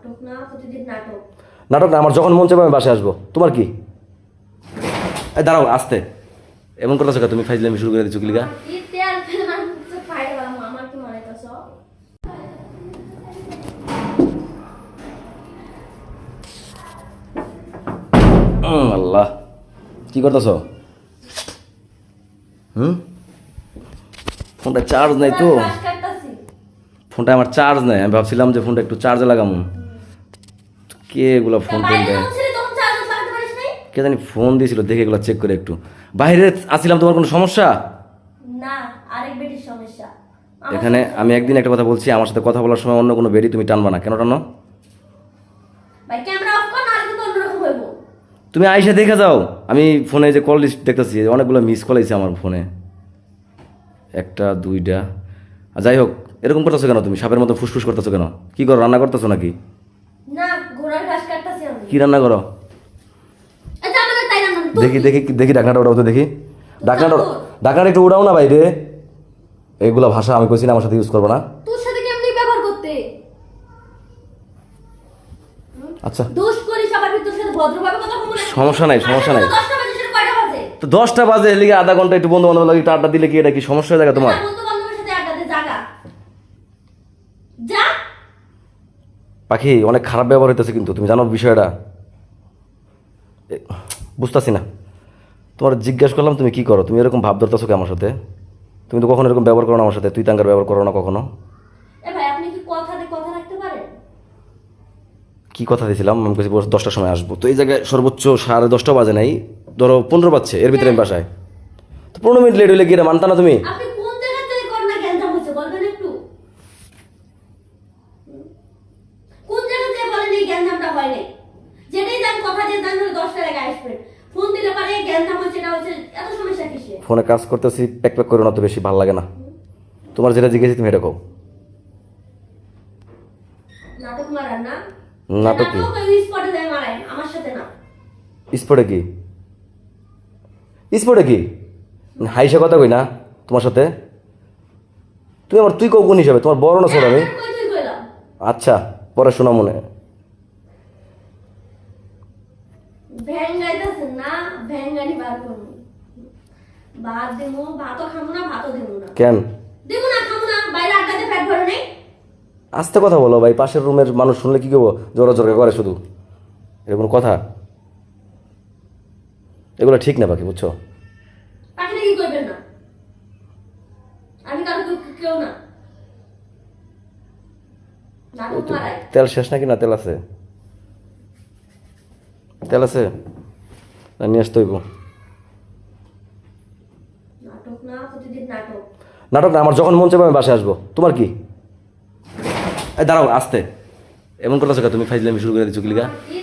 নাটক না, প্রতিদিন নাটক। নাটক না, আমার যখন মন চাইবে আমি বাসায় আসবো। তোমার কি? এই দাঁড়াও, আসতে এমন করতেছো কেন তুমি? ফাইজলামি শুরু করে দিচ্ছ কি লিগা? কি তেল ফেললাম তো ফাইরে গেলাম, আমার কি মনে হইতাছ? আল্লাহ, কি করতেছো? ফোনটা চার্জ নাই তো। ঘাস কাটতাছি। ফোনটা আমার চার্জ নাই, আমি ভাবছিলাম যে ফোনটা একটু চার্জে লাগামু। কে এগুলো ফোন টোন বাইরে দেয়? যখন ছিলি তখন চার্জ লাগাতে পারিস নাই? কে জানি ফোন দিয়েছিল, দেখে এগুলো চেক করে একটু। বাইরে আসছিলাম, তোমার কোনো সমস্যা? না, আরেক বেটির সমস্যা। আমার এখানে আমি একদিন একটা কথা বলছি, আমার সাথে কথা বলার সময় অন্য কোনো বেরি তুমি টানবা না। কেন টানো? ভাই ক্যামেরা অফ কর, নাহলে কিন্তু অন্যরকম হইব। তুমি আইসা দেখে যাও। আমি ফোনে যে কল লিস্ট দেখতেছি, অনেকগুলো মিস কল আইছে আমার ফোনে, একটা দুইটা। আর যাই হোক, এরকম করতেছো কেন তুমি? সাপের মতো ফুসফুস করতেছো কেন? কি করো, রান্না করতেছো নাকি? না, ঘোড়ার ঘাস কাটতাছি আমি। কি রান্না করো? আচ্ছা, আমাদের তাই রান্না না, দেখি দেখি দেখি, ডাকনাটা উঠাও তো দেখি। ডাকনাটা একটু উড়াও না বাইরে। এইগুলা ভাষা আমি কইছি না আমার সাথে ইউজ করবো না। তোর সাথে কেমনি ব্যবহার করতে? আচ্ছা, দোষ করিস, আবার তোর সাথে ভদ্রভাবে কথা বলবো না। সমস্যা নাই, সমস্যা নাই। 10টা বাজে, সেটা কয়টা বাজে? তো 10টা বাজে, এদিকে আধা ঘন্টা একটু বন্ধু বান্ধব লাগে একটু আড্ডা দিলে কি এটা কি সমস্যা হয়ে যায় তোমার? বন্ধু বান্ধবের সাথে আড্ডা দে, জাগা যা। পাখি, অনেক খারাপ ব্যবহার হইতেছে কিন্তু, তুমি জানো বিষয়টা? বুঝতেছি না। তোমার জিজ্ঞাসা করলাম তুমি কি করো, তুমি এরকম ভাব ধরতেছো কি আমার সাথে? তুমি তো কখনো এরকম ব্যবহার করো না আমার সাথে, তুই তাঙ্গার ব্যবহার করো না কখনো। এ ভাই, আপনি কি কথা দিয়ে কথা রাখতে পারেন? কি কথা দিয়েছিলাম? আমি বলছি 10টার সময় আসবো, তো এই জায়গায় সর্বোচ্চ 10:30 বাজে নাই, ধরো 15 বাজছে, এর ভিতরে আমি বাসায়। তো 15 মিনিট লেট হইলে গিয়ে মানতা না তুমি? আপনি কোন জায়গা থেকে করেন না, গ্যাঞ্জাম হচ্ছে বলবেন একটু? কোন জায়গা থেকে বলেন এই গ্যাঞ্জামটা হয় নাই? যেটাই যান, কথা দিয়ে যান, 10টার আগে আসবেন। ফোন দিলে পারে গ্যাঞ্জাম হচ্ছে, এটা হচ্ছে, এত সমস্যা কিসে? ফোনে কাজ করতেছি, প্যাক প্যাক করো না তো, বেশি ভালো লাগে না। তোমার যেটা জিজ্ঞেসি তুমি এটা কও। নাটক মারান না? নাটক কি? স্পটে যায় মারায়, আমার সাথে না। স্পোর্টে কি? স্পোর্টে কি? হাইসা কথা কই না তোমার সাথে। তুমি আমার তুই কোন হিসাবে? তোমার বড় না ছোট আমি? কই তুই কইলাম? আচ্ছা, পরে শোনা মনে। ভ্যাঙ্গাইতেছেন না, ভ্যাঙ্গানি বার করুন। ভাত দেবো, ভাতও খাবো না, ভাতও দেবো না। কেন? দেবো না, খাবো না, বাইরে আড্ডাতে পেট ভরে নেই। আস্তে কথা বলো ভাই, পাশের রুমের মানুষ শুনলে কি করবো? জোরাজোরকে করে শুধু, এরকম কথা। এগুলো ঠিক না বাকি, বুঝছো? পাখিটা কি করবেন না? আমি কারো কেউ না। নাটক মারাই। তেল শেষ নাকি? না তেল আছে? তেল আছে না? নিয়ে আসতে হইব। নাটক না, প্রতিদিন নাটক। নাটক না, আমার যখন মন চাইবে আমি বাসায় আসবো। তোমার কি? এই দাঁড়াও, আসতে এমন করতেছো কেন তুমি? ফাইজলামি শুরু করে দিচ্ছ কি লিগা? কি